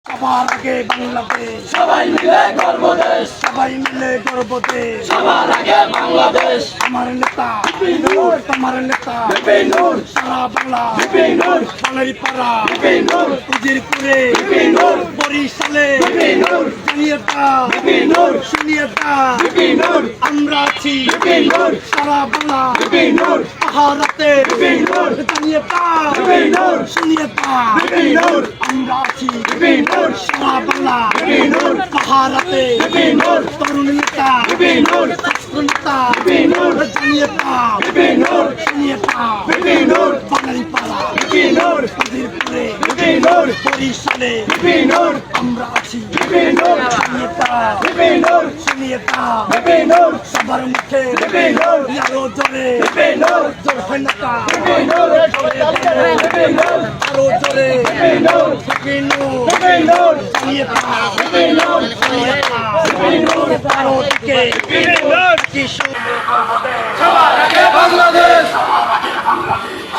সবার আগে বাংলাদেশ, সবাই মিলে গর্ব দেশ, সবাই মিলে গর্ব দেশ। সবার আগে বাংলাদেশ। আমার নেতা বিপিনুর, তোমার নেতা বিপিনুর, সারা বাংলা বিপিনুর, বানারীপাড়া বিপিনুর, উজিরপুরে বিপিনুর, বরিশালে বিপিনুর, জানিয়েতা বিপিনুর, শুনিয়েতা বিপিনুর, আমরা আছি বিপিনুর, সারা বাংলা বিপিনুর, পাহাড়াতে বিপিনুর, জানিয়েতা বিপিনুর, শুনিয়েতা বিপিনুর, আমরা আছি বিপিনুর, সারা বাংলা বিপিনুর, পাহাড়াতে বিপিনুর, তরুণ নেতা বিপিনুর, ছাত্র নেতা বিপিনুর, জানিয়েতা বিপিনুর, শুনিয়েতা বিপিনুর, বানারীপাড়া বিপিনুর, উজিরপুরে বিপিনুর, বরিশালে বিপিনুর, আমরা আছি বিপিনুর, জানিয়েতা বিপিনুর, শুনিয়েতা বিপিনুর, সবার মুখে বিপিনুর, আরো জোরে বিপিনুর, জোর হয় না তা বিপিনুর, বিপিনুর, আরো জোরে বিপিনুর, বিপিনুর বিপিনুর, জানিয়েতা বিপিনুর, জানিয়েতা বিপিনুর, আরো দিকে বিপিনুর, কিশোর সবার আগে বাংলাদেশ,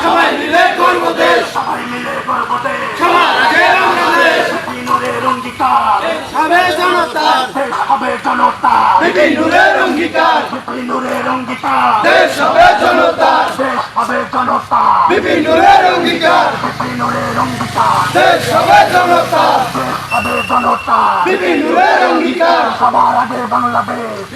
সবাই মিলে গর্ব দেশ, সবাই মিলে গর্ব দেশ সবার আগে বাংলাদেশ, বিপিনুরের অঙ্গীকার হবে জনতা, দেশ হবে জনতা বিপিনুরের অঙ্গীকার, বিপিনুরের অঙ্গীকার দেশ হবে জনতা, দেশ হবে জনতা বিপিনুরের অঙ্গীকার, বিপিনুরের অঙ্গীকার দেশ হবে জনতা, দেশ হবে জনতা বিপিনুরের অঙ্গীকার, সবার আগে বাংলাদেশ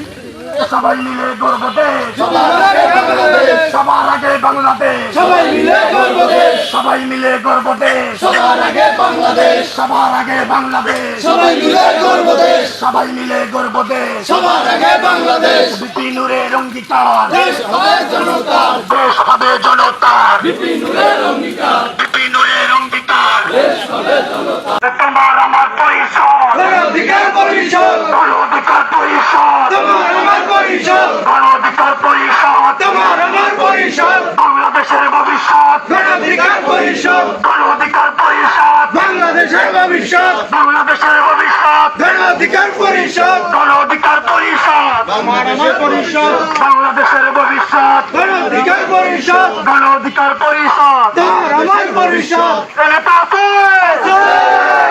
সবাই মিলে গর্ব দেশ সবার আগে বাংলাদেশ, সবার আগে বাংলাদেশ সবাই মিলে গর্ব দেশ, সবাই মিলে গর্ব দেশ সবার আগে বাংলাদেশ, সবার আগে বাংলাদেশ সবাই মিলে গর্ব দেশ, সবাই মিলে গর্ব দেশ সবার আগে বাংলাদেশ, বিপিনুরের অঙ্গীকার দেশ হবে জনতা, দেশ হবে জনতা বিপিনুরের অঙ্গীকার, বিপিনুরের অঙ্গীকার দেশ হবে জনতা, তোমার আমার পরিষদ গণঅধিকার পরিষদ, গণ অধিকার পরিষদ তোমার আমার পরিষদ, গণ অধিকার পরিষদ তোমার আমার পরিষদ, বাংলাদেশের ভবিষ্যৎ গণঅধিকার পরিষদ, গণ অধিকার পরিষদ বাংলাদেশের ভবিষ্যৎ, বাংলাদেশের ভবিষ্যৎ গণঅধিকার পরিষদ, গণ অধিকার পরিষদ আমার আমার পরিষদ, বাংলাদেশের ভবিষ্যৎ গণঅধিকার পরিষদ, গণ অধিকার পরিষদ তোমার আমার পরিষদ, এ নেতা আছে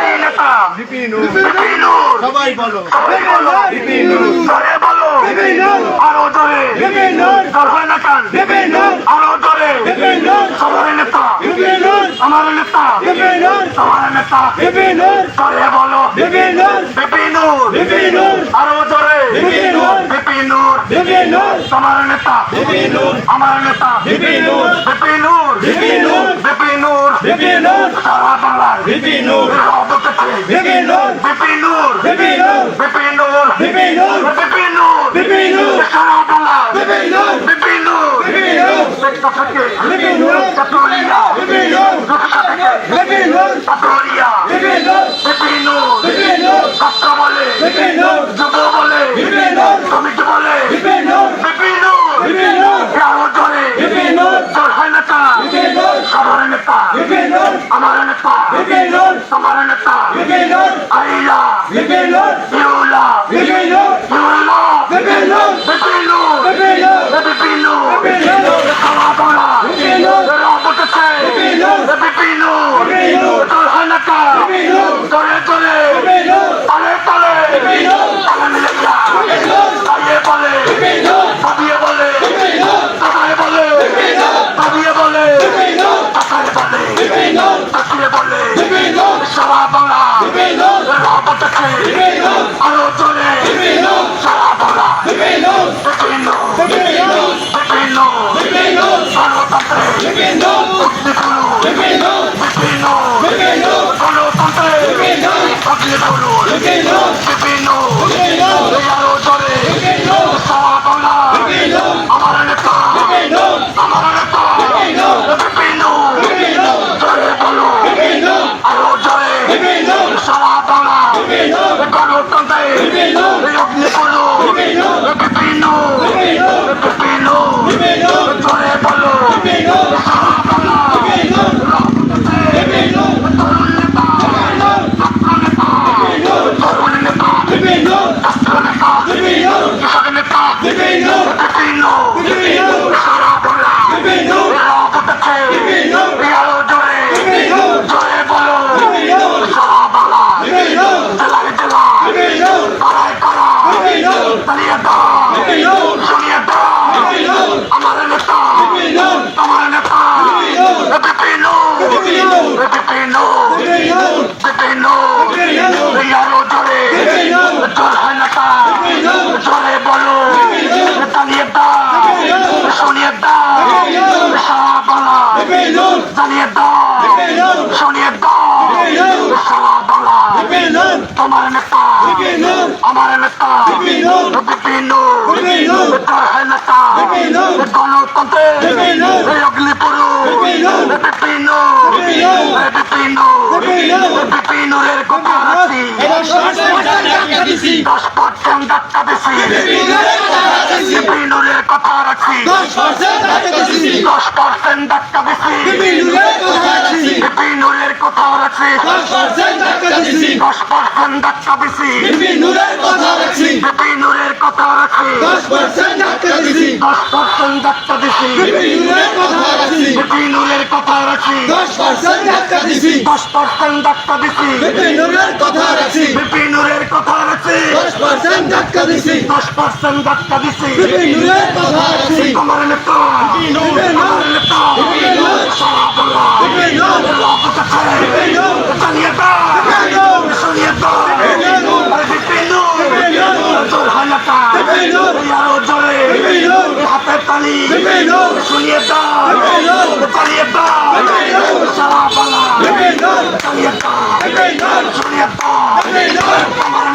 এই নেতা বিপিনুর, বিপিনুর সবাই বলো, সবাই বলো বিপিনুর, জোরে বলো বিপিনুর, আরো জোরে বিপিনুর, জোর হয় না কান বিপিনুর, আরো জোরে বিপিনুর, সবার নেতা বিপিনুর, আমার নেতা বিপিনুর, সবার নেতা বিপিনুর, জোরে বলো বিপিনুর, বিপিনুর বিপিনুর, আরো জোরে বিপিনুর, বিপিনুর বিপিনুর, তোমার নেতা বিপিনুর, আমার নেতা বিপিনুর, বিপিনুর বিপিনুর, বিপিনুর বিপিনুর, সারা বাংলায় বিপিনুর, অবকাশে বিপিনুর, বিপিনুর বিপিনুর, বিপিনুর বিপিনুর, বিপিনুর বিপিনুর, সারা বাংলায় বিপিনুর, বিপিনুর বিপিনুর, চেষ্টা থেকে বিপিনুর, চাতুরিয়া বিপিনুর, রক্ষা থেকে বিপিনুর, চাতুরিয়া বিপিনুর, বিপিনুর বিপিনুর, ছাত্র বলে বিপিনুর, যুব বলে বিপিনুর, শ্রমিক বলে বিপিনুর, বিপিনুর বিপিনুর, আরো জোরে বিপিনুর, জোর হয় নেতা বিপিনুর, সবার নেতা বিপিনুর, আমার নেতা বিপিনুর, তোমার নেতা বিপিনুর, আইলা বিপিনুর, ইউলা বিপিনুর, ইউলা বিপিনুর, বিপিনুর বিপিনুর, বিপিনুর বিপিনুর, সারা বাংলা বিপিনুর, অবকাশে বিপিনুর, বিপিনুর বিপিনুর, জোর হয় নেতা বিপিনুর, জোরে জোরে বিপিনুর, তালে তালে বিপিনুর, তালে মিলে যা বিপিনুর, তালে বলে বিপিনুর, তাবিয়ে বলে বিপিনুর, তাকায় বলে বিপিনুর, তাবিয়ে বলে বিপিনুর, তাকায় বলে বিপিনুর, তাকিয়ে বলে বিপিনুর, সারা বাংলা বিপিনুর, অবকাশে বিপিনুর, আরো জোরে বিপিনুর, সারা বাংলা বিপিনুর, বিপিনুর বিপিনুর, বিপিনুর বিপিনুর, গণতন্ত্রে বিপিনুর, অগ্নিগুরু বিপিনুর, বিপিনুর বিপিনুর, গণতন্ত্রে বিপিনুর, অগ্নিগুরু বিপিনুর, বিপিনুর বিপিনুর, আরো জোরে বিপিনুর, সারা বাংলা বিপিনুর, আমার নেতা বিপিনুর, আমার নেতা বিপিনুর, বিপিনুর বিপিনুর, জোরে বলো বিপিনুর, আরো জোরে বিপিনুর, সারা বাংলা বিপিনুর, গণতন্ত্রে বিপিনুর, অগ্নিগুরু বিপিনুর, বিপিনুর বিপিনুর, বিপিনুর বিপিনুর, জোরে বলো বিপিনুর, সারা বাংলা বিপিনুর, বিপিনুর, তরুণ নেতা ছাত্র নেতা তরুণ নেতা বিপিনুর, ছাত্র নেতা বিপিনুর, কৃষক নেতা বিপিনুর, বিপিনুর বিপিনুর, সারা বাংলা বিপিনুর, অবকাশে বিপিনুর, আরো জোরে বিপিনুর, জোরে বলো বিপিনুর, সারা বাংলা বিপিনুর, বিপিনু বিপিনু বিপিনু বিপিনু আরো জোরে বিপিনু জোর হয় না তা বিপিনু জোরে বলো বিপিনু জানিয়ে দাও বিপিনু শুনিয়ে দাও বিপিনু সারা বাংলা বিপিনু জানিয়ে দাও বিপিনু শুনিয়ে দাও বিপিনু সারা বাংলা বিপিনু তোমার নেতা বিপিনু আমার নেতা বিপিনু বিপিনু বিপিনু জোর হয় না তা বিপিনু গণতন্ত্রের বিপিনু অগ্নিপুরুষ বিপিনু বিপিনু বিপিনু বিপিনু বিপিনু বিপিনুরের কথা রাখছি এবং 10% ধাক্কা দিছি 10% ধাক্কা দিছি বিপিনুরের কথা রাখছি বিপিনুরের কথা রাখছি 10% ধাক্কা দিছি 10% ধাক্কা দিছি বিপিনুরের কথা রাখছি বিপিনুরের কথা রাখছি 10% ধাক্কা দিছি 10% ধাক্কা দিছি বিপিনুরের কথা রাখছি বিপিনুরের কথা রাখছি 10% ধাক্কা দিছি 10% ধাক্কা দিছি বিপিনুরের কথা রাখছি বিপিনুরের কথা রাখছি 10% ধাক্কা দিছি 10% ধাক্কা দিছি বিপিনুরের কথা রাখছি বিপিনুরের কথা রাখছি 10% ধাক্কা দিছি 10% ধাক্কা দিছি বিপিনুরের কথা রাখছি আমার নেতা বিপিনু আমার নেতা বিপিনু সারা বাংলা বিপিনু রাজপথে বিপিনু জানিয়ে দাও বিপিনু শুনিয়ে দাও বিপিনু বিপিনু বিপিনু জোর হয় না তা বিপিনু আরো জোরে বিপিনু হাতে তালি বিপিনু শুনিয়ে দাও বিপিনু চালিয়ে দাও বিপিনু সারা বাংলা বিপিনু চালিয়ে দাও বিপিনু শুনিয়ে দাও বিপিনু আমার